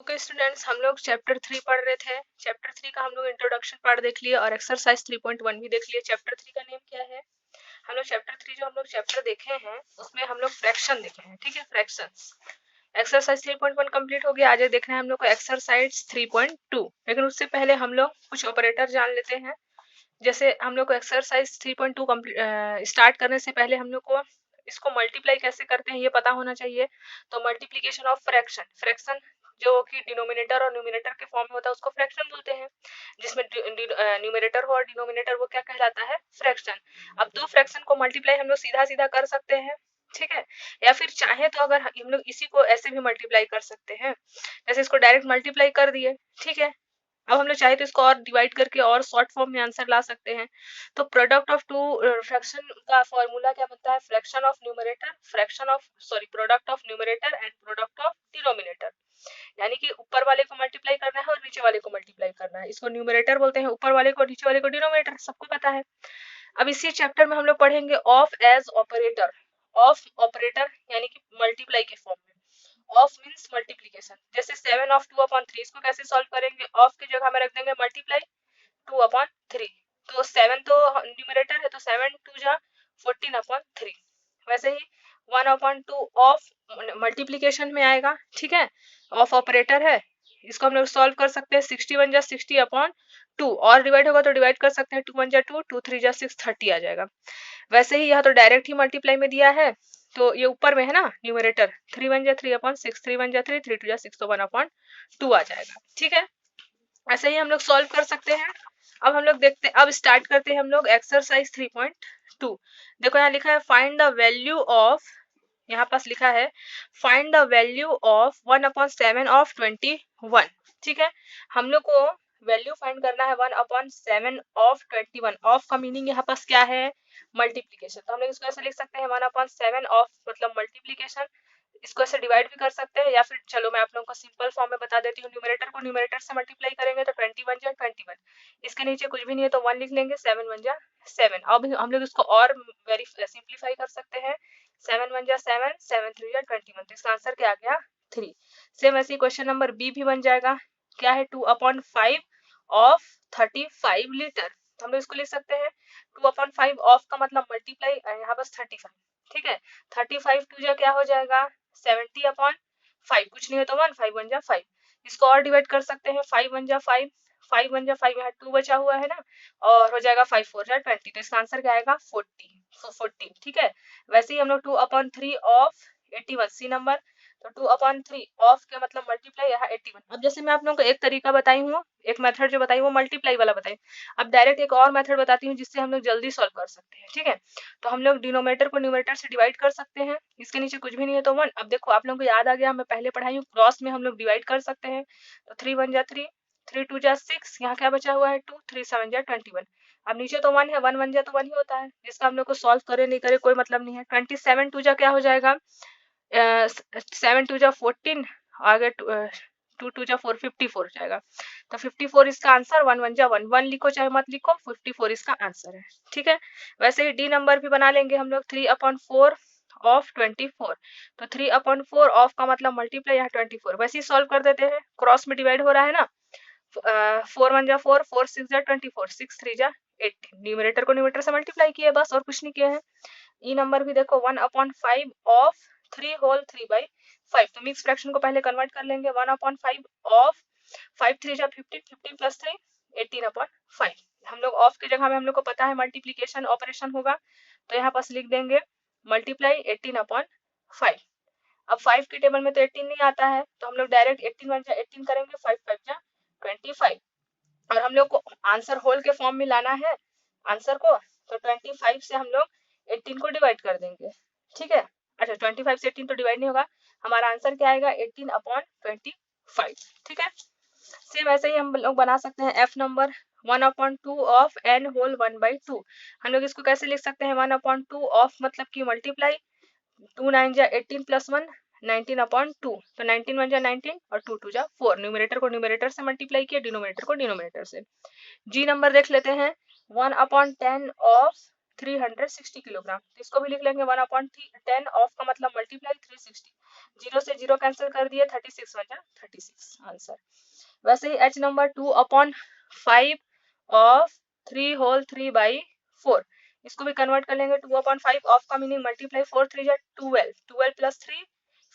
Okay students, हम लोग chapter 3 पढ़ रहे थे। चैप्टर 3 का हम लोग इंट्रोडक्शन पार्ट देख लिए और एक्सरसाइज 3.1 भी देख लिए। चैप्टर 3 का नेम क्या है? हम लोग चैप्टर 3 जो हम लोग चैप्टर देखे हैं उसमें हम लोग फ्रैक्शन देखे हैं। ठीक है, फ्रैक्शंस। एक्सरसाइज 3.1 कंप्लीट हो गया। आज देखना है हम लोग को एक्सरसाइज 3.2। लेकिन उससे पहले हम लोग कुछ ऑपरेटर जान लेते हैं। जैसे हम लोग को एक्सरसाइज 3.2 स्टार्ट करने से पहले हम लोग को इसको मल्टीप्लाई कैसे करते हैं ये पता होना चाहिए। तो मल्टीप्लीकेशन ऑफ फ्रैक्शन, फ्रैक्शन जो कि डिनोमिनेटर और न्यूमिनेटर के फॉर्म में होता है उसको फ्रैक्शन बोलते हैं। जिसमें न्यूमिनेटर हो और डिनोमिनेटर वो क्या कहलाता है? फ्रैक्शन। अब दो फ्रैक्शन को मल्टीप्लाई हम लोग सीधा सीधा कर सकते हैं। ठीक है, या फिर चाहे तो अगर हम लोग इसी को ऐसे भी मल्टीप्लाई कर सकते हैं, जैसे इसको डायरेक्ट मल्टीप्लाई कर दिए। ठीक है, अब हम लोग चाहे तो इसको और डिवाइड करके और शॉर्ट फॉर्म में आंसर ला सकते हैं। तो प्रोडक्ट ऑफ टू फ्रैक्शन का फॉर्मूला क्या बनता है? Fraction of numerator, product of numerator and product of denominator. यानी कि ऊपर वाले को मल्टीप्लाई करना है और नीचे वाले को मल्टीप्लाई करना है। इसको न्यूमरेटर बोलते हैं ऊपर वाले को, नीचे वाले को डिनोमिनेटर, सबको पता है। अब इसी चैप्टर में हम लोग पढ़ेंगे of as operator. Of operator यानी कि मल्टीप्लाई के फॉर्म में। Of means multiplication. जैसे 7 ऑफ 2/3, इसको कैसे सॉल्व करेंगे? ऑफ की जगह में रख देंगे मल्टीप्लाई 2/3। तो 7 तो न्यूमरेटर है, तो 7 2 जा 14/3। वैसे ही 1/2 ऑफ मल्टीप्लीकेशन में आएगा। ठीक है, ऑफ ऑपरेटर है, इसको हम लोग सॉल्व कर सकते हैं। 61 जा 60/2 और डिवाइड होगा तो डिवाइड कर सकते हैं। 2 1 जा 2, 2 3 जा 6, 30 आ जाएगा। वैसे ही यह तो डायरेक्ट ही मल्टीप्लाई में दिया है, तो ये ऊपर में है ना न्यूमरेटर। 3 1 जा 3/6, 3 1 जा 3, 3 2 जा 6, तो 1/2 आ जाएगा। ठीक है, ऐसे ही हम लोग सॉल्व कर सकते हैं। अब हम लोग देखते हैं, अब स्टार्ट करते हैं हम लोग एक्सरसाइज 3.2। देखो यहाँ लिखा है फाइंड द वैल्यू ऑफ, यहाँ पास लिखा है find the value of 1/7 of 21। ठीक है, हम लोग को वैल्यू फाइंड करना है 1/7 ऑफ 21। ऑफ का मीनिंग यहाँ पास क्या है? मल्टीप्लीकेशन। तो हम लोग इसको ऐसे लिख सकते हैं 1/7 ऑफ मतलब मल्टीप्लीकेशन। इसको ऐसे डिवाइड भी कर सकते हैं, या फिर चलो मैं आप लोगों को सिंपल फॉर्म में बता देती हूँ। न्यूमरेटर को न्यूमरेटर से मल्टीप्लाई करेंगे तो 21 जा 21। इसके नीचे कुछ भी नहीं है तो 1 लिख लेंगे। 7 1 जा 7। अब हम लोग इसको और वेरी सिंप्लीफाई कर सकते हैं। 7 1 जा 7, 7 3 जा 21। तो इसका आंसर क्या आ गया? 3। सेम ऐसे क्वेश्चन नंबर बी भी बन जाएगा। क्या है? 2/5 ऑफ 35 लीटर। तो हम लोग इसको लिख सकते हैं 2/5 ऑफ का मतलब मल्टीप्लाई यहाँ बस 35। ठीक है, 35 2 जा क्या हो जाएगा? 70/5। कुछ नहीं है तो 1, 5 1 जा 5। इसको और डिवाइड कर सकते हैं। 5 1 जा 5, 5 1 जा 5, यहाँ 2 बचा हुआ है ना, और हो जाएगा 5 4 जा 20। तो इसका आंसर क्या आएगा? 40। ठीक है, वैसे ही हम लोग 2/3 ऑफ 81 सी नंबर। तो 2/3 ऑफ का मतलब मल्टीप्लाई, यहाँ 81। अब जैसे मैं आप लोगों को एक तरीका बताई हूँ, एक मेथड जो बताई वो मल्टीप्लाई वाला बताई। अब डायरेक्ट एक और मेथड बताती हूँ जिससे हम लोग जल्दी सॉल्व कर सकते हैं। ठीक है, तो हम लोग डिनोमिनेटर को न्यूमरेटर से डिवाइड कर सकते हैं। इसके नीचे कुछ भी नहीं है तो 1। अब देखो आप लोगों को याद आ गया, मैं पहले पढ़ाई हूँ, क्रॉस में हम लोग डिवाइड कर सकते हैं। तो 3 1 जा 3, 3 2 जा 6, यहाँ क्या बचा हुआ है? 2, 3 7 जा 21। अब नीचे तो 1 है, 1 1 जा तो 1 ही होता है, जिसका हम लोग को सॉल्व करे नहीं करे कोई मतलब नहीं है। 27 2 जा क्या हो जाएगा? 7 2 जा 14, आगे 2 2 जा 4, 54 हो जाएगा। तो 54 इसका आंसर। 1 1 जा 1, 1 लिखो चाहे मत लिखो, 54 इसका आंसर है। ठीक है, वैसे ही डी नंबर भी बना लेंगे हम लोग। 3/4 ऑफ 24। तो 3/4 ऑफ का मतलब मल्टीप्लाई, यहाँ 24। वैसे ही सॉल्व कर देते हैं, क्रॉस में डिवाइड हो रहा है ना। 4 1 जा 4, 4 6 जा 24, 6 3 जा 18। न्यूमरेटर को न्यूमरेटर से मल्टीप्लाई किया बस, और कुछ नहीं किया है। ई नंबर भी देखो 1/5 ऑफ 3 होल 3/5। तो मिक्स फ्रैक्शन को पहले कन्वर्ट कर लेंगे। 1/5 ऑफ 5 3 जा 15, 15 + 3 18/5। हम लोग ऑफ की जगह में हम लोग को पता है मल्टीप्लीकेशन ऑपरेशन होगा, तो यहाँ पास लिख देंगे मल्टीप्लाई 18/5। अब 5 की टेबल में तो 18 नहीं आता है, तो हम लोग डायरेक्ट 18 1 जा 18 करेंगे, 5 5 जा 25। और हम लोग को आंसर होल के फॉर्म में लाना है आंसर को, तो 25 से हम लोग 18 को डिवाइड कर देंगे। ठीक है, अच्छा 25 से 18 तो डिवाइड नहीं होगा, हमारा आंसर क्या आएगा? 18/25। ठीक है, सेम ऐसे ही हम लोग बना सकते हैं F number 1/2 of n whole 1/2। हम लोग इसको कैसे लिख सकते हैं? 1/2 ऑफ मतलब कि मल्टीप्लाई 2 9 जा 18 + 1 19/2। तो 19 1 जा 19 और 2 2 जा 4। न्यूमरेटर को न्यूमरेटर से मल्टीप्लाई किया, डिनोमिनेटर को डिनोमिनेटर से। जी नंबर देख लेते हैं 1/10 ऑफ 360 किलोग्राम। तो इसको भी लिख लेंगे 1/10 ऑफ का मतलब मल्टीप्लाई 360। 0 से 0 कैंसिल कर दिए, 36 वन जा 36 आंसर। वैसे ही h number 2/5 of 3 whole 3 by 4, इसको भी कन्वर्ट कर लेंगे। 2/5 ऑफ का मीनिंग मल्टीप्लाई 4 3 जा 12, 12 प्लस 3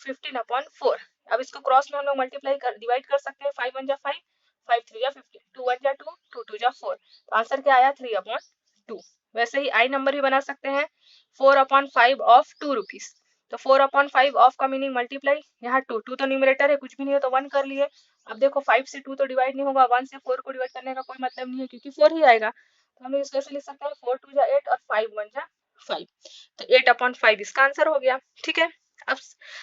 15/4। अब इसको क्रॉस में हम लोग मल्टीप्लाई कर डिवाइड कर सकते हैं। 5 1 जा 5, 5 3 जा 15, 2 1 जा 2, 2 2 जा 4। तो आंसर क्या आया 3/2। वैसे ही आई नंबर भी बना सकते हैं 4/5 ऑफ 2 रुपीज। तो 4/5 ऑफ का मीनिंग मल्टीप्लाई, यहाँ 2 2 तो न्यूमरेटर है, कुछ भी नहीं है तो 1 कर लिए। अब देखो 5 से 2 तो डिवाइड नहीं होगा, 1 से 4 को डिवाइड करने का कोई मतलब नहीं है क्योंकि 4 ही आएगा। तो हम लोग इसको ऐसे लिख सकते हैं 4 2 जा 8 और 5 1 जा 5। तो 8/5 इसका आंसर हो गया। ठीक है, अब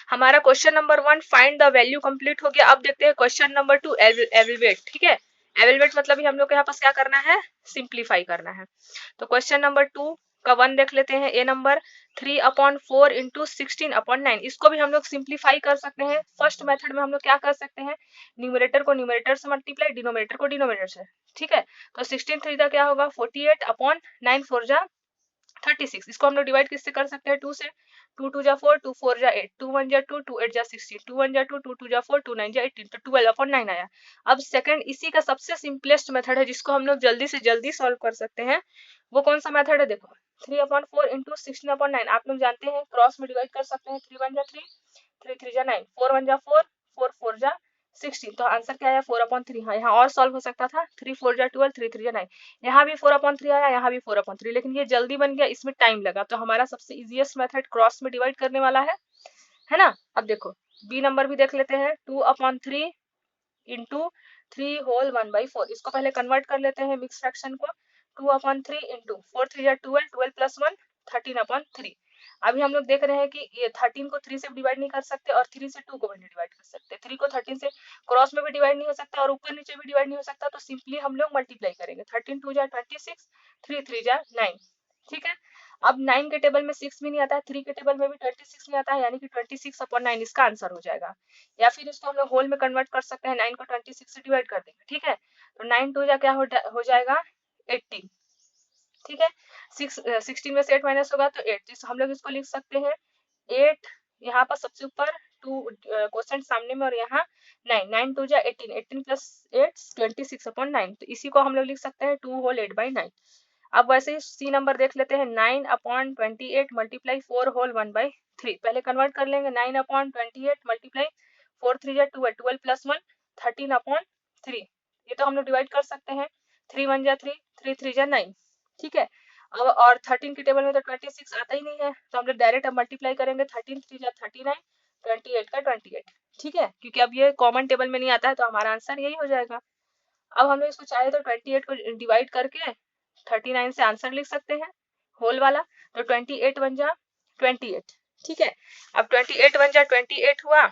हमारा question number 1 find the value complete हो गया। अब देखते हैं क्वेश्चन नंबर 2 एवेलुएट। ठीक है, एवेलुएट मतलब ही हम लोग को यहाँ पास क्या करना है, सिंप्लीफाई करना है। तो क्वेश्चन नंबर 2 का 1 देख लेते हैं। ए नंबर 3/4 इंटू 16/9, इसको भी हम लोग सिंप्लीफाई कर सकते हैं। फर्स्ट मेथड में हम लोग क्या कर सकते हैं, न्यूमरेटर को न्यूमरेटर से मल्टीप्लाई, डिनोमिनेटर को डिनोमिनेटर से। ठीक है, तो 16 3 का क्या होगा 48/9 4 जा 36। इसको हम लोग डिवाइड किससे कर सकते हैं, 2 से। 2 2 जा 4, 2 4 जा 8, 2 1 जा 2, 2 8 जा 16, 2 1 जा 2, 2 2 जा 4, 2 9 जा 18, तो 12/9 आया। अब सेकंड इसी का सबसे सिंपलेस्ट मेथड है जिसको हम लोग जल्दी से जल्दी सॉल्व कर सकते हैं। वो कौन सा मेथड है, देखो 3/4 इंटू 16/9। आप लोग जानते हैं क्रॉस में डिवाइड कर सकते हैं। 3 1 जा 3, 3 3 जा 9, 4 1 जा 4, 4 4 जा 16। तो आंसर क्या आया 4/3। हाँ, यहाँ और सॉल्व हो सकता था। 3 4 जा 12, 3 3 जा 9, यहाँ भी 4/3 आया, यहाँ भी 4/3, लेकिन ये जल्दी बन गया, इसमें टाइम लगा। तो हमारा सबसे इजीएस्ट मेथड क्रॉस में डिवाइड करने वाला है ना। अब देखो बी नंबर भी देख लेते हैं। 2/3 इंटू 3 होल 1/4, इसको पहले कन्वर्ट कर लेते हैं मिक्स फ्रैक्शन को। 2/3 इंटू 4 3 जा 12, 12 प्लस 1 13/3। अभी हम लोग देख रहे हैं कि ये 13 को 3 से डिवाइड नहीं कर सकते और 3 से 2 को भी नहीं डिवाइड कर सकते। 3 को 13 से क्रॉस में भी डिवाइड नहीं हो सकता और ऊपर नीचे भी डिवाइड नहीं हो सकता। तो सिंपली हम लोग मल्टीप्लाई करेंगे। 13 2 जा 26, 3 3 जा 9। ठीक है, अब 9 के टेबल में 6 भी नहीं आता है, 3 के टेबल में भी 26 नहीं आता है, यानी कि 26/9 इसका आंसर हो जाएगा। या फिर इसको हम लोग होल में कन्वर्ट कर सकते हैं। 9 को 26 से डिवाइड कर देंगे। ठीक है, तो 9 2 जा क्या हो जाएगा 18। ठीक है, 16 में से 8 माइनस होगा तो 8, तो हम लोग इसको लिख सकते हैं 8 यहाँ पर सबसे ऊपर 2 क्वेश्चन सामने में और यहाँ 9, 9 2 जा 18, 18 प्लस 8 26/9। तो इसी को हम लोग लिख सकते हैं 2 होल 8/9। अब वैसे ही सी नंबर देख लेते हैं। 9/28 मल्टीप्लाई 4 होल 1/3, पहले कन्वर्ट कर लेंगे। 9/28 मल्टीप्लाई 4 3 जा 12, 12 प्लस 1 13/3, ये तो हम लोग डिवाइड कर सकते हैं। 3 1 जा 3, 3 3 जा 9। ठीक है, अब और 13 की टेबल में तो 26 आता ही नहीं है, तो हम लोग डायरेक्ट अब मल्टीप्लाई करेंगे। 13 3 जा 39, 28 का 28। ठीक है, क्योंकि अब ये कॉमन टेबल में नहीं आता है तो हमारा आंसर यही हो जाएगा। अब हम लोग इसको चाहे तो 28 को डिवाइड करके 39 से आंसर लिख सकते हैं होल वाला। तो 28 1 जा 28। ठीक है, अब 28 1 जा 28 हुआ,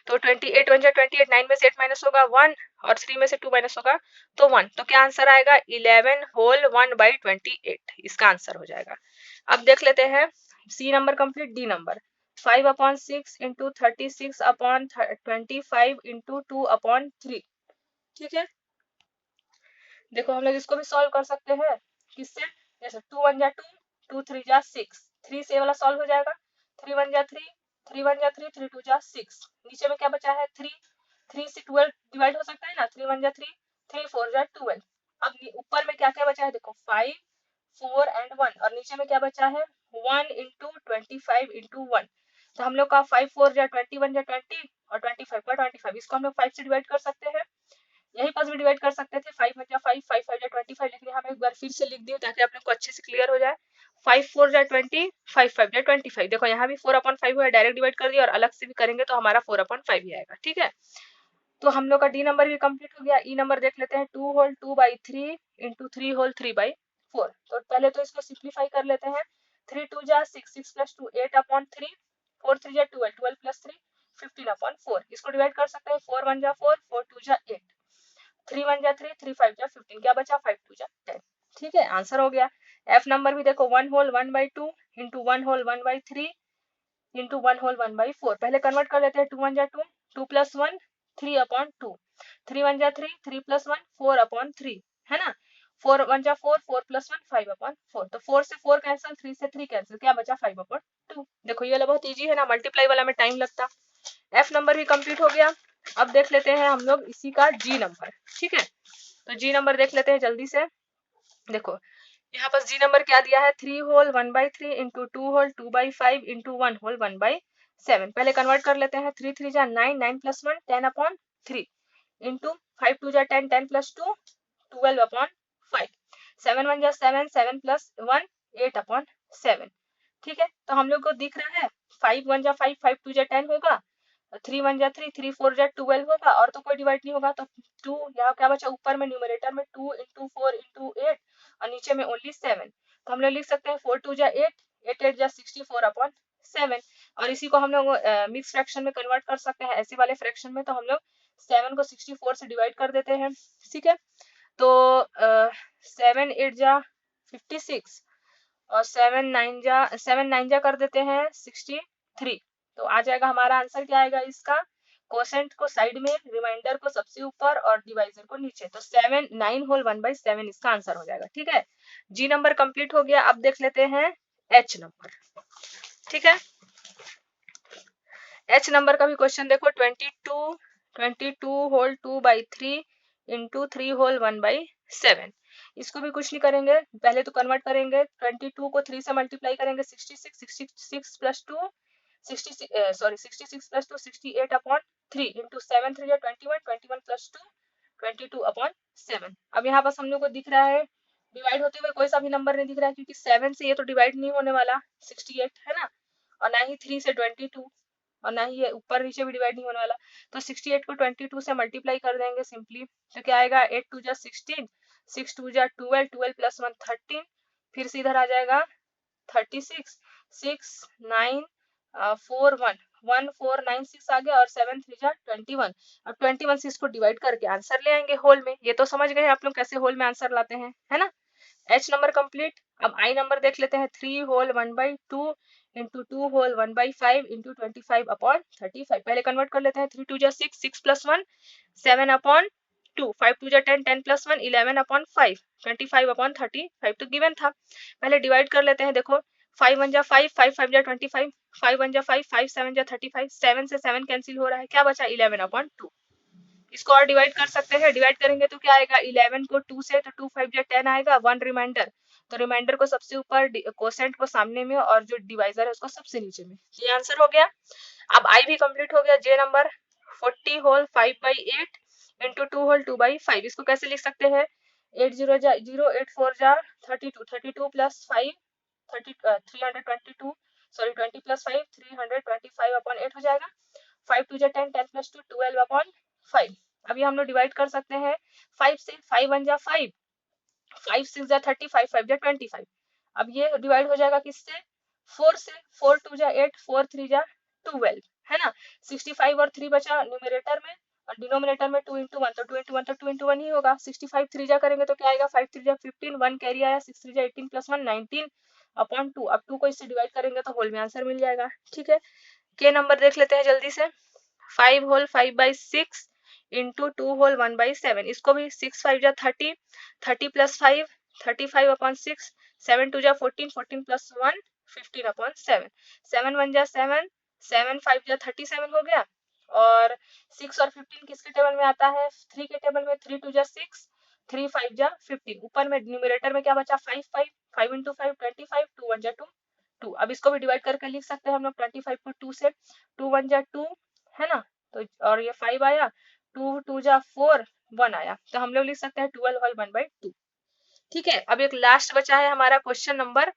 तो 28 1 जा 28, 9 में से 8 माइनस होगा 1 और 3 में से 2 माइनस होगा तो 1। तो क्या आंसर आएगा 11 होल 1/28, इसका आंसर हो जाएगा। अब देख लेते हैं C number complete. D number 5/6 into 36/25 into 2/3। ठीक है, देखो हम लोग इसको भी सॉल्व कर सकते हैं। किससे, जैसे 2 1 जा 2, 2 3 जा 6, 3 से वाला सॉल्व हो जाएगा। 3 1 जा 3, 3 1 जा 3, 3 2 जा 6, नीचे में क्या बचा है 3, 3 से 12 डिवाइड हो सकता है ना। 3 1 जा 3, 3 4 जा 12। अब ऊपर में क्या क्या बचा है, देखो 5 4 एंड 1, और नीचे में क्या बचा है 1 इंटू 25 इंटू 1। तो हम लोग का 5 4 जा 20, 1 जा 20 और 25 का 25, इसको हम लोग 5 से डिवाइड कर सकते हैं। यही पास भी डिवाइड कर सकते थे। 5 1 जा 5, 5 5 जा 25, लेकिन यहाँ मैं एक बार फिर से लिख दी ताकि आप लोग को अच्छे से क्लियर हो जाए। 5 4 जा 20, 5 5 जा 25। देखो यहाँ भी 4/5 हुआ, डायरेक्ट डिवाइड कर दिया, और अलग से भी करेंगे तो हमारा 4/5 ही आएगा। ठीक है, तो हम लोग का डी नंबर भी कंप्लीट हो गया। ई नंबर देख लेते हैं। 2 होल 2/3 इंटू 3 होल 3/4। तो पहले तो इसको सिंप्लीफाई कर लेते हैं। 3 2 जा 6, 6 प्लस 2 8/3, 4 3 जा 12, 12 प्लस 3 15/4। इसको डिवाइड कर सकते हैं। 4 1 जा 4, 4 2 जा 8, 3 1 जा 3, 3 5 जा 15, क्या बचा 5 2 जा 10। ठीक है, आंसर हो गया। एफ नंबर भी देखो 1 whole 1/2 into 1 whole 1/3 into 1 whole 1/4। पहले कन्वर्ट कर लेते हैं। 2 1 जा 2, 2 प्लस 1 3/2, 3 1 जा 3, 3 प्लस 1 4/3, है ना। 4 1 जा 4, 4 + 1 5/4। तो 4 से 4 कैंसिल, 3 से 3 कैंसिल, क्या बचा 5/2। देखो ये वाला बहुत इजी है ना, मल्टीप्लाई वाला में टाइम लगता। एफ नंबर भी कंप्लीट हो गया। अब देख लेते हैं हम लोग इसी का जी नंबर। ठीक है, तो जी नंबर देख लेते हैं जल्दी से। देखो यहाँ पर जी नंबर क्या दिया है, 3 whole 1/3 into 2 whole 2/5 into 1 whole 1/7। पहले कन्वर्ट कर लेते हैं। 3 3 जा 9, 9 + 1 10/3 इंटू 5 2 जा 10, 10 + 2 12/5। 7 1 जा 7, 7 + 1 8/7। ठीक है, तो हम लोग को दिख रहा है 5 1 जा 5, 5 2 जा 10 होगा, 3 1 जा 3, 3 4 जा 12 होगा, और तो कोई डिवाइड नहीं होगा। तो 2 यहाँ क्या बचा, ऊपर में न्यूमरेटर में 2 इंटू 4 इंटू 8 और नीचे में ओनली 7। तो हम लोग लिख सकते हैं 4 2 जा 8, 8 8 जा 64/7। और इसी को हम लोग मिक्स फ्रैक्शन में कन्वर्ट कर सकते हैं, ऐसे वाले फ्रैक्शन में। तो हम लोग 7 को 64 से डिवाइड कर देते हैं। ठीक है, तो 7 8 जा 56 और 7 9 जा कर देते हैं 63। तो आ जाएगा हमारा आंसर, क्या आएगा इसका, कोसेंट को साइड में, रिमाइंडर को सबसे ऊपर और डिवाइजर को नीचे। तो 7 9 होल 1/7 इसका आंसर हो जाएगा। ठीक है, जी नंबर कंप्लीट हो गया। अब देख लेते हैं एच नंबर। ठीक है, एच नंबर का भी क्वेश्चन देखो। 22 होल 2/3 इंटू 3 होल 1/7। इसको भी कुछ नहीं करेंगे, पहले तो कन्वर्ट करेंगे। 22 को 3 से मल्टीप्लाई करेंगे, 66 66 + 2 66 + 2 68/3 इंटू 7 3 21 21 + 2 22/7। अब यहाँ पास हम लोग को दिख रहा है डिवाइड होते हुए कोई सा भी नंबर नहीं दिख रहा है, क्योंकि 7 से ये तो डिवाइड नहीं होने वाला 68 है ना, और ना ही 3 से 22, और ना ही ये ऊपर नीचे भी डिवाइड नहीं होने वाला। तो 68 को 22 से मल्टीप्लाई कर देंगे सिंपली। तो क्या आएगा, 8 2 जा 16, 6 2 जा 12, 12 + 1 13। फिर से इधर आ जाएगा 36, 6 9 4 1 1 4 9 6 आ गया, और 7 3 जा 21। अब 21 से इसको डिवाइड करके आंसर ले आएंगे होल में। ये तो समझ गए आप लोग कैसे होल में आंसर लाते हैं, है ना। H number complete. अब आई नंबर देख लेते हैं। 3 होल 1/2 इंटू 2 होल 1/5 इंटू 25/35। पहले कन्वर्ट कर लेते हैं। 3 2 जा 6, 6 + 1 7/2, 5 2 जा 10, 10 + 1 11/5, 25/35 तो गिवन था। पहले डिवाइड कर लेते हैं। देखो 5 1 जा 5, 5 5 जा 25, 5 1 जा 5, 5 7 जा 35, 7 से 7 कैंसिल हो रहा है, क्या बचा 11/2। इसको और डिवाइड कर सकते हैं। डिवाइड करेंगे तो क्या आएगा, 11 को 2 से, तो 2 5 जा 10 आएगा, 1 रिमाइंडर। तो रिमाइंडर को सबसे ऊपर, कोसेंट को सामने में, और जो डिवाइजर है उसको सबसे नीचे में। ये आंसर हो गया। अब आई भी कंप्लीट हो गया। जे नंबर 40 होल 5/8 इंटू 2 होल 2/5। इसको कैसे लिख सकते हैं, 8 0 जा 0, 8 4 जा 32, 32 + 5 322, सॉरी 20 + 5 325/8 हो जाएगा। 5 2 जा 10, 10 + 2 12/5। अभी हम लोग डिवाइड कर सकते हैं 5 से। 5 1 जा 5, 5 6 जा 30, 5 5 जा 25। अब ये डिवाइड हो जाएगा किससे, 4 से। 4 2 जा 8, 4 3 जा 12, है ना। 65 और 3 बचा न्यूमरेटर में, और डिनोमिनेटर में 2 × 1, तो 2 × 1 तो 2 × 1 ही होगा। 65 3 जा करेंगे तो क्या आएगा, 5 3 जा 15, 1 कैरी आया, 6 3 जा 18 + 1 19/2। अब 2 को इससे डिवाइड करेंगे तो होल में आंसर मिल जाएगा। ठीक है, के नंबर देख लेते हैं जल्दी से। 5 होल 5/6 इंटू 2 होल 1/7। इसको भी 6 5 जा 30, 30 + 5 35/6, 7 2 जा 14, 14 + 1 15/7, 7 1 जा 7, 7 5 जा 37 हो गया। और 6 और 15 किसके टेबल में आता है, 3 के टेबल में। 3 2 जा 6, 3 5 जा 15। ऊपर में न्यूमरेटर में क्या बचा, 5 5, 5 × 5 25, 2 1 जा 2 2। अब इसको भी डिवाइड करके लिख सकते हैं हम लोग। 25 को 2 से, 2 1 जा 2, है ना। तो और ये 5 आया, 2 2 जा 4, 1 आया। तो हम लोग लिख सकते हैं 12 होल 1/2। ठीक है, अब एक लास्ट बचा है हमारा क्वेश्चन नंबर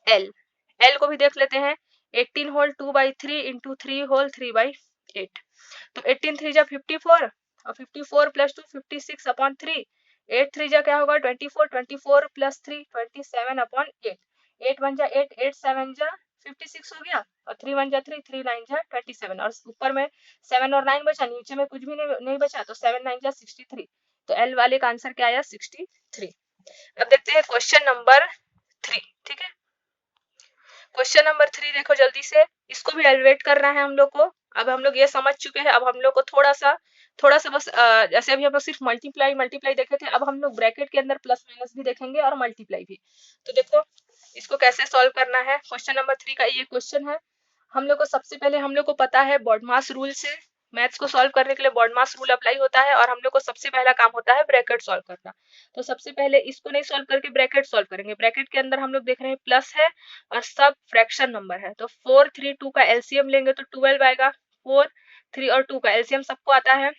एल। एल को भी देख लेते हैं। 18 होल 2/3 इंटू 3 होल 3/8। तो 18 3 जा 54, और 54 + 2 56/3। 8 3 जा क्या होगा, 24, 24 + 3 27/8। 8 1 जा 8, 8 7 जा 56 हो गया, और 3 1 जा 3, 3 9 जा 27। और ऊपर में 7 और 9 बचा, नीचे में कुछ भी नहीं बचा, तो 7 9 जा 63। तो एल वाले का आंसर क्या आया, 63। अब देखते हैं क्वेश्चन नंबर 3। ठीक है, क्वेश्चन नंबर 3 देखो जल्दी से। इसको भी एलिवेट करना है हम लोग को। अब हम लोग ये समझ चुके हैं, अब हम लोग को थोड़ा सा थोड़ा सा बस जैसे अभी हम लोग सिर्फ मल्टीप्लाई मल्टीप्लाई देखे थे, अब हम लोग ब्रैकेट के अंदर प्लस माइनस भी देखेंगे और मल्टीप्लाई भी। तो देखो इसको कैसे सॉल्व करना है। क्वेश्चन नंबर 3 का ये क्वेश्चन है। हम लोग को सबसे पहले हम लोग को पता है बॉडमास रूल से मैथ्स को सॉल्व करने के लिए बॉडमास रूल अप्लाई होता है, और हम लोग को सबसे पहला काम होता है ब्रैकेट सॉल्व करना। तो सबसे पहले इसको नहीं सॉल्व करके ब्रैकेट सॉल्व करेंगे। ब्रैकेट के अंदर हम लोग देख रहे हैं प्लस है और सब फ्रैक्शन नंबर है, तो 4 3 2 का एलसीएम लेंगे तो 12 आएगा। 4 3 और 2 का एलसीएम सबको आता है,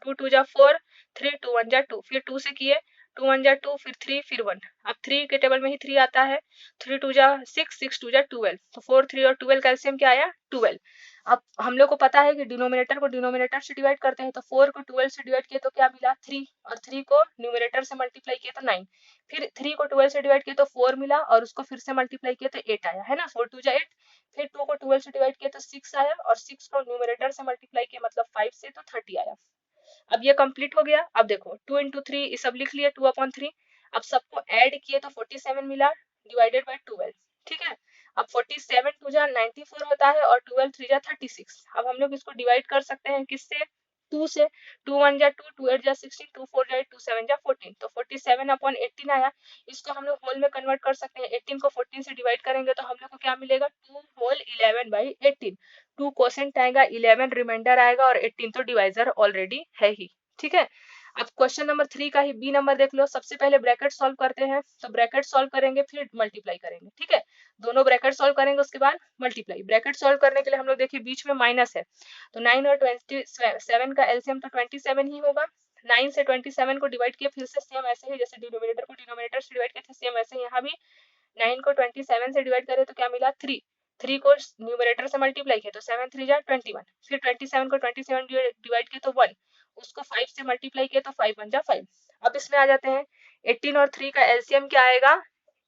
2 2 जा 4, 3 2 1 जा 2, फिर 2 से किए, 2 1 जा 2, फिर 3 फिर 1। अब 3 के टेबल में ही 3 आता है, 3 2 जा 6, 6 2 जा 12, तो 4 3 और 12 का एलसीएम क्या आया 12। अब हम लोग को पता है कि डिनोमिनेटर को डिनोमिनेटर से डिवाइड करते हैं, तो 4 को 12 से डिवाइड किए तो क्या मिला 3, और 3 को न्यूमरेटर से मल्टीप्लाई किए तो 9, फिर 3 को 12 से डिवाइड किए तो 4 मिला और उसको फिर से मल्टीप्लाई किए तो 8 आया, है ना। 4 2 जा 8, फिर 2 को 12 से डिवाइड किए तो 6 आया, और 6 को न्यूमरेटर से मल्टीप्लाई किए मतलब 5 से तो 30 आया। अब ये कंप्लीट हो गया। अब देखो 2 इंटू 3 ये सब लिख लिए 2/3। अब सबको ऐड किए तो 47 मिला डिवाइडेड बाय 12, ठीक है। अब 47 2 जा 94 होता है और 12 3 जा 36। अब हम लोग इसको डिवाइड कर सकते हैं किससे, 2 से। 2 1 जा 2, 2 8 जा 16, 2 4 जा 8, 2 7 जा 14, तो 47/18 आया। इसको हम लोग होल में कन्वर्ट कर सकते हैं। 18 को 14 से डिवाइड करेंगे तो हम लोग को क्या मिलेगा 2 होल 11/18। 2 कोसेंट आएगा, 11 रिमाइंडर आएगा और 18 तो डिवाइजर ऑलरेडी है ही, ठीक है। अब क्वेश्चन नंबर 3 का ही बी नंबर देख लो। सबसे पहले ब्रैकेट सॉल्व करते हैं, तो ब्रैकेट सॉल्व करेंगे फिर मल्टीप्लाई करेंगे, ठीक है। दोनों ब्रैकेट सॉल्व करेंगे उसके बाद मल्टीप्लाई। ब्रैकेट सॉल्व करने के लिए हम लोग देखिए बीच में माइनस है, तो 9 और 27 का एलसीएम तो 27 ही होगा। 9 से 27 को डिवाइड किया, फिर से सेम ऐसे ही जैसे डिनोमिनेटर को डिनोमिनेटर से डिवाइड किए थे सेम ऐसे यहाँ भी 9 को 27 से डिवाइड करें तो क्या मिला 3। 3 को न्यूमरेटर से मल्टीप्लाई किया तो 7 3 जा 21, फिर 27 को 27 डिवाइड किया तो 1, उसको 5 से मल्टीप्लाई किया तो 5 1 जा 5। अब इसमें आ जाते हैं 18 और 3 का एलसीएम क्या आएगा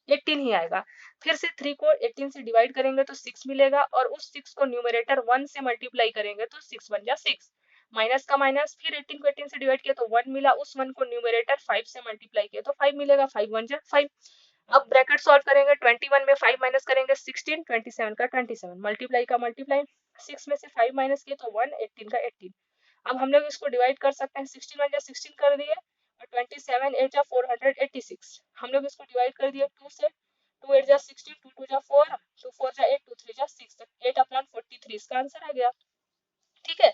18 ही आएगा। फिर से 3 को 18 से डिवाइड करेंगे तो 6 मिलेगा, और उस 6 को न्यूमरेटर 1 से मल्टीप्लाई करेंगे तो 6 1 जा 6, माइनस का माइनस, फिर 18 को 18 से डिवाइड किया तो 1 मिला, उस 1 को न्यूमरेटर 5 से मल्टीप्लाई किया तो 5 मिलेगा, 5 1 जा 5। अब ब्रैकेट सॉल्व करेंगे, 21 में 5 माइनस करेंगे 16, 27 का 27, मल्टीप्लाई का मल्टीप्लाई, 6 में से 5 माइनस किए तो 1, 18 का 18। अब हम लोग इसको डिवाइड कर सकते हैं, 16 1 जा 16 कर दिए और 27 8 जा 486। हम लोग इसको डिवाइड कर दिए 2 से, 2 8 जा 16, 2 2 जा 4, 2 4 जा 8, 2 3 जा 6, 8/43 इसका आंसर आ गया, ठीक है।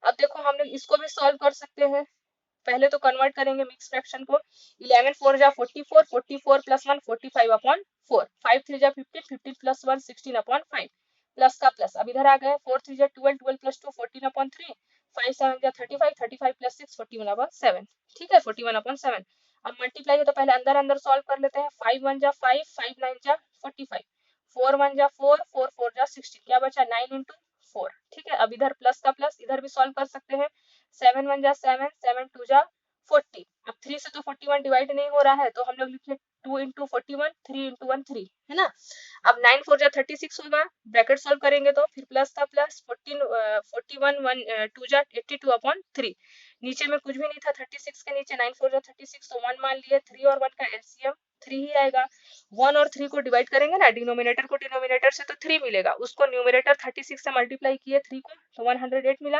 अब देखो हम लोग इसको भी सॉल्व कर सकते हैं। पहले तो कन्वर्ट करेंगे मिक्स फ्रैक्शन को। 11 4 जा 44, 44 प्लस 1 45/4, 5 3 जा 15, 15 प्लस 1 16/5, प्लस का प्लस। अब इधर आ गए 4 3 जा 12, 12 प्लस 2 14/3, 5 7 जा 35, 35 प्लस 6 41/7, ठीक है 41/7। अब मल्टीप्लाई है तो पहले अंदर अंदर सॉल्व कर लेते हैं। 5 1 जा 5, 5 9 जा 45, 4 1 जा 4, 4 4 जा 16, क्या बचा 9 इंटू 4, ठीक है। अब इधर प्लस का प्लस, इधर भी सॉल्व कर सकते हैं। 7 1 जा 7, 7 2 जा 40। अब 3 से तो 41 डिवाइड नहीं हो रहा है, तो हम लोग लिखे 2 इंटू 41, 3 इंटू 1 3, है ना। अब 9 4 जा 36 होगा, ब्रैकेट सॉल्व करेंगे तो फिर प्लस का प्लस 41 1 2 जा 82/3। नीचे में कुछ भी नहीं था, 36 के नीचे 9 4 जा 36, तो 1 मान लिए। 3 और 1 का एलसीएम 3 ही आएगा। 1 और 3 को डिवाइड करेंगे ना, डिनोमिनेटर को डिनोमिनेटर से तो 3 मिलेगा, उसको न्यूमरेटर 36 से मल्टीप्लाई किए 3 को तो 108 मिला,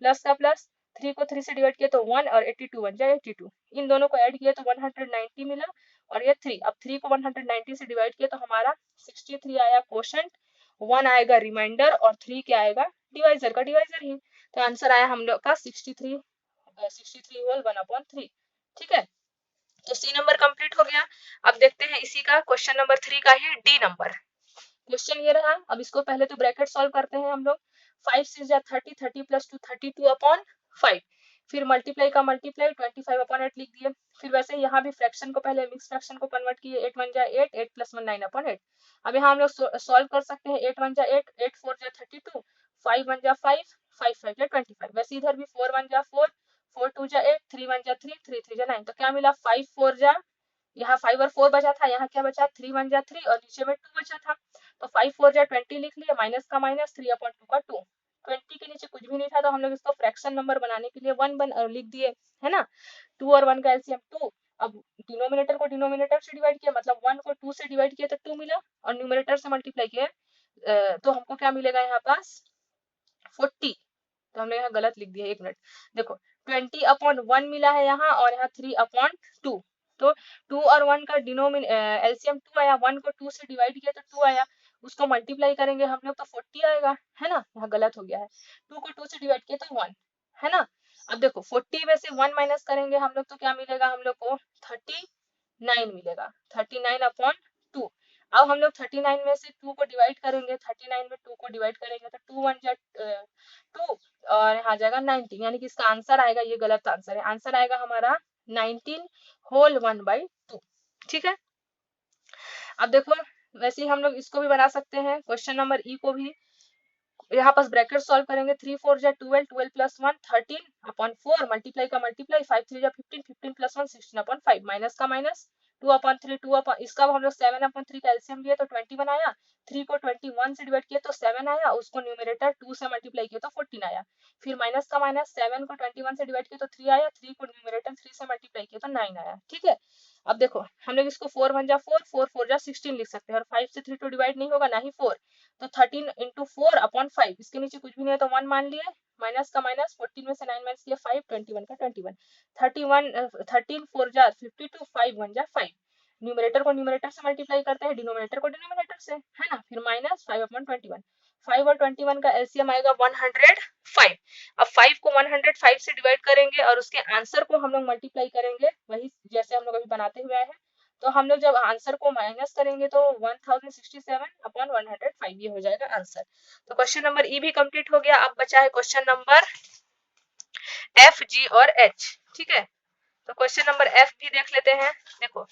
प्लस का प्लस, 3 को 3 से डिवाइड किया तो 1 और 82 बन जाए 82। इन दोनों को ऐड किया तो 190 मिला, और ये 3। अब 3 को 190 से डिवाइड किया तो हमारा 63 आया क्वोशंट, 1 आएगा रिमाइंडर और 3 क्या आएगा डिवाइजर का डिवाइजर ही। तो आंसर आया हम लोग का 63 होल 1/3, ठीक है। तो सी नंबर कंप्लीट हो गया। अब देखते हैं इसी का क्वेश्चन नंबर 3 का ही डी नंबर। क्वेश्चन ये रहा। अब इसको पहले तो ब्रैकेट सॉल्व करते हैं हम लोग। 5 6 जा 30, 30 प्लस 2 32/5, फिर मल्टीप्लाई का मल्टीप्लाई 25/8 लिख दिए। फिर वैसे यहाँ भी फ्रैक्शन को पहले मिक्स फ्रैक्शन को कन्वर्ट किए, 8 1 जा 8, 8 प्लस 1 9/8। अब यहाँ हम लोग सॉल्व कर सकते हैं। 8 1 जा 8, 8 4 जा 32, 5 1 जा 5, 5 5 जा 25। वैसे इधर भी 4 1 जा 4, 4 2 जा 8, 3 1 जा 3, 3 3 जा 9, तो क्या मिला 5 4 जा, यहाँ 5 और 4 बचा था, यहाँ क्या बचा 3 1 जा 3 और नीचे में 2 बचा था, तो 5 4 जा 20 लिख लिया, माइनस का माइनस, 3/2 का 2। 20 के नीचे कुछ भी नहीं था तो हम लोग इसको फ्रैक्शन नंबर बनाने के लिए 1 लिख दिए, है ना। 2 और 1 का एलसीएम 2। अब डिनोमिनेटर को डिनोमिनेटर से डिवाइड किया, मतलब 1 को 2 से डिवाइड किया तो 2 मिला, और न्यूमरेटर से मल्टीप्लाई किया तो हमको क्या मिलेगा यहाँ पास 40। तो हमने यहाँ गलत लिख दिया, एक मिनट देखो 20/1 मिला है यहाँ, और यहाँ 3/2। तो 2 और 1 का एलसीएम 2 आया, 1 को 2 से डिवाइड किया तो 2 आया, उसको मल्टीप्लाई करेंगे हम लोग तो 40 आएगा, है ना। यहाँ गलत हो गया है, 2 को 2 से डिवाइड किया तो 1, है ना। अब देखो 40 में से 1 माइनस करेंगे हम लोग तो क्या मिलेगा हम लोग को 39 मिलेगा, 39/2। अब हम लोग 39 में से 2 को डिवाइड करेंगे, 39 में 2 को डिवाइड करेंगे तो 2 1 जा 2 और यहाँ आ जाएगा 19, यानी कि इसका आंसर आएगा, ये गलत आंसर है, आंसर आएगा हमारा 19 होल 1/2। ठीक है। अब देखो वैसे ही हम लोग इसको भी बना सकते हैं, क्वेश्चन नंबर ई को भी। यहाँ पास ब्रैकेट सॉल्व करेंगे, 3 4 जा 12, 12 प्लस 1 13/4, मल्टीप्लाई का मल्टीप्लाई, 5 3 जा 15, 15 प्लस 1 16/5, माइनस का माइनस, 2/3 इसका हम लोग 7/3 का एलसीएम लिए तो 20 बनाया, 3 को 21 से डिवाइड किया तो 7 आया, उसको न्यूमरेटर 2 से मल्टीप्लाई किया तो 14 आया, फिर माइनस का माइनस, 7 को 21 से डिवाइड किया तो 3 आया, 3 को न्यूमरेटर 3 से मल्टीप्लाई किया तो 9 आया। ठीक है। अब देखो हम लोग इसको 4 1 जा 4, 4 4 जा 16 लिख सकते हैं, और 5 से 3 डिवाइड नहीं होगा, ना ही 4, तो 13 × 4/5, इसके नीचे कुछ भी नहीं है तो 1 मान लिए, माइनस का माइनस, 14 में से 9 माइनस किया 5, 21 का 21, 13 4 जा 52, 5 1 जा 5, न्यूमरेटर को न्यूमरेटर से मल्टीप्लाई करते हैं, डिनोमिनेटर को डिनोमिनेटर से, है ना। फिर माइनस 5/21, 5 और 21 का एलसीएम आएगा 105। अब 5 को 105 से डिवाइड करेंगे और उसके आंसर को हम लोग मल्टीप्लाई करेंगे, वही जैसे हम लोग अभी बनाते हुए आए हैं। तो हम लोग जब आंसर को माइनस करेंगे तो 1067/105 ये हो जाएगा आंसर। तो क्वेश्चन नंबर ई भी कंप्लीट हो गया। अब बचा है क्वेश्चन नंबर एफ, जी और एच। ठीक है। तो क्वेश्चन नंबर एफ भी देख लेते हैं। देखो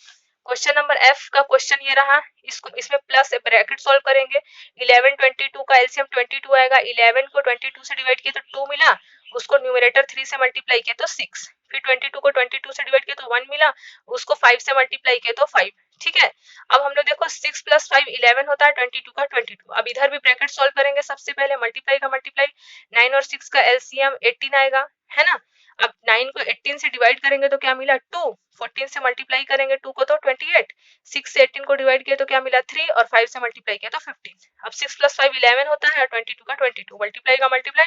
क्वेश्चन नंबर एफ का क्वेश्चन ये रहा, इसमें प्लस ब्रैकेट सॉल्व करेंगे, 11 22 का एलसीएम 22 आएगा, 11 को 22 से डिवाइड किया तो 2 मिला, उसको न्यूमरेटर 3 से मल्टीप्लाई किया तो 6, फिर 22 को 22 से डिवाइड किया तो 1 मिला, उसको 5 से मल्टीप्लाई किया तो 5। ठीक है। अब हम लोग देखो 6 + 5 11 होता है, 22 का 22। अब इधर भी ब्रैकेट सॉल्व करेंगे, सबसे पहले मल्टीप्लाई का मल्टीप्लाई, 9 और 6 का एलसीएम 18 आएगा, है ना। अब 9 को 18 से डिवाइड करेंगे तो क्या मिला 2, 14 से मल्टीप्लाई करेंगे 2 को तो 28, 6 से 18 को डिवाइड किया तो क्या मिला 3, और 5 से मल्टीप्लाई किया तो 15। अब 6 + 5 11 होता है, और 22 का 22, मल्टीप्लाई का मल्टीप्लाई,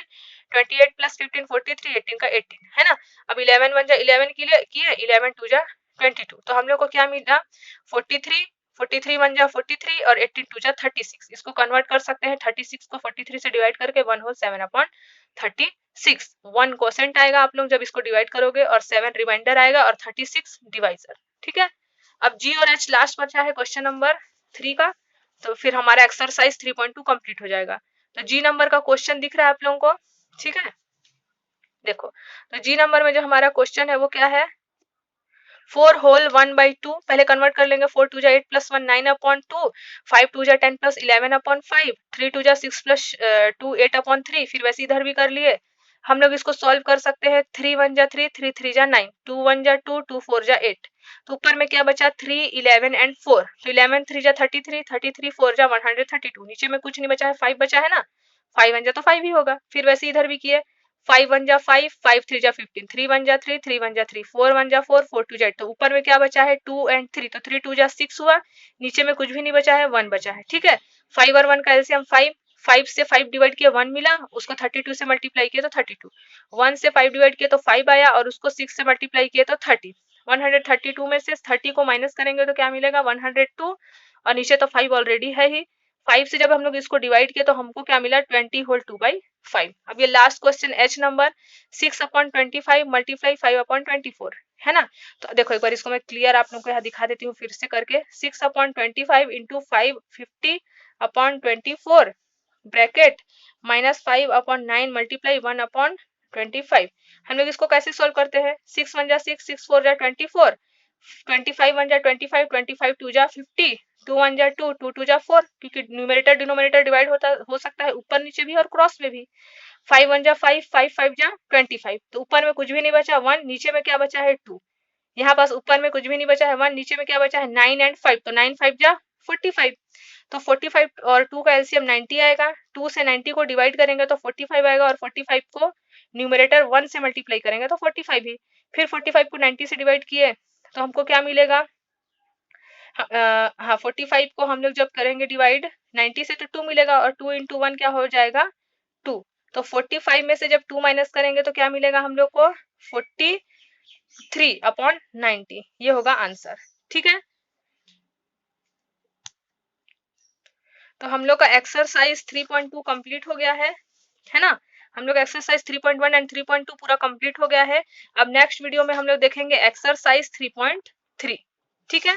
28 + 15 43, 18 का 18, है ना। अब 11 1 जा 11 किए, 11 2 जा 22, तो हम लोग को क्या मिला 43, 43 1 जा 43 और 18 2 जा 36। इसको कन्वर्ट कर सकते हैं, 36 को 43 से डिवाइड करके 1/7/36, 1 क्वोशेंट आएगा आप लोग जब इसको डिवाइड करोगे, और 7 रिमाइंडर आएगा, और 36 डिवाइजर। ठीक है। अब जी और एच लास्ट बचा है क्वेश्चन नंबर 3 का, तो फिर हमारा एक्सरसाइज 3.2 कंप्लीट हो जाएगा। तो जी नंबर का क्वेश्चन दिख रहा है आप लोगों को। ठीक है। देखो तो जी नंबर में जो हमारा क्वेश्चन है वो क्या है, 4 होल 1/2, पहले कन्वर्ट कर लेंगे, 4 2 जा 8 + 1 9/2, 5 2 जा 10 + 11/5, 3 2 जा 6 + 2 8/3, फिर वैसे इधर भी कर लिए। हम लोग इसको सॉल्व कर सकते हैं, 3 1 जा 3, 3 3 जा 9, 2 1 जा 2, 2 4 जा 8, तो ऊपर में क्या बचा 3 11 एंड 4, तो 11 3 जा 33, 33 4 जा 132, नीचे में कुछ नहीं बचा है, 5 बचा है ना, 5 1 जा तो 5 ही होगा। फिर वैसे इधर भी किए, 5 1 जा 5, 5 3 जा 15, 3 1 जा 3, 3 1 जा 3, 4 1 जा 4, 4 2 जा 8, तो ऊपर में क्या बचा है 2 एंड 3, तो 3 2 जा 6 हुआ, नीचे में कुछ भी नहीं बचा है, 1 बचा है। ठीक है। 5 और 1 का एलसीएम 5, 5 से 5 डिवाइड किया 1 मिला, उसको 32 से मल्टीप्लाई किया तो 32, 1 से 5 डिवाइड किया तो 5 आया, और उसको 6 से मल्टीप्लाई किया तो 30, 132 में से 30 को माइनस करेंगे तो क्या मिलेगा 102, और नीचे तो 5 ऑलरेडी है ही, 5 से जब हम लोग इसको डिवाइड किया तो हमको क्या मिला 20 होल 2/5। अब ये last question H number, 6/25 multiply 5/24, है ना। तो देखो एक बार इसको मैं क्लियर आप लोगों को यहाँ दिखा देती हूँ फिर से करके, 6/25 इंटू 5 50/24 ब्रैकेट माइनस 5/9 मल्टीप्लाई 1/25। हम लोग इसको कैसे सोल्व करते हैं, 6 1 जा 6, 6 4 जा 24, 25 1 जा 25, 25 2 जा 50, 2 1 जा 2, 2 2 जा 4, क्योंकि न्यूमरेटर डिनोमिनेटर डिवाइड हो सकता है ऊपर नीचे भी और क्रॉस में भी। 5 1 जा 5, 5 5 जा 25, तो ऊपर में कुछ भी नहीं बचा 1, नीचे में क्या बचा है 2, यहाँ पास ऊपर में कुछ भी नहीं बचा है 1, नीचे में क्या बचा है 9 एंड 5, तो 9 5 जा 45, तो 45 और 2 का एलसीएम 90 आएगा, 2 से 90 को डिवाइड करेंगे तो 45 आएगा, और 45 को न्यूमरेटर 1 से मल्टीप्लाई करेंगे तो 45 ही, फिर 45 को 90 से डिवाइड किए तो हमको क्या मिलेगा, हाँ 45 को हम लोग जब करेंगे डिवाइड 90 से तो 2 मिलेगा, और 2 × 1 क्या हो जाएगा 2, तो 45 में से जब 2 माइनस करेंगे तो क्या मिलेगा हम लोग को 43/90, ये होगा आंसर। ठीक है, तो हम लोग का एक्सरसाइज 3.2 कंप्लीट हो गया है ना। हम लोग एक्सरसाइज 3.1 एंड 3.2 पूरा कंप्लीट हो गया है। अब नेक्स्ट वीडियो में हम लोग देखेंगे एक्सरसाइज 3.3। ठीक है।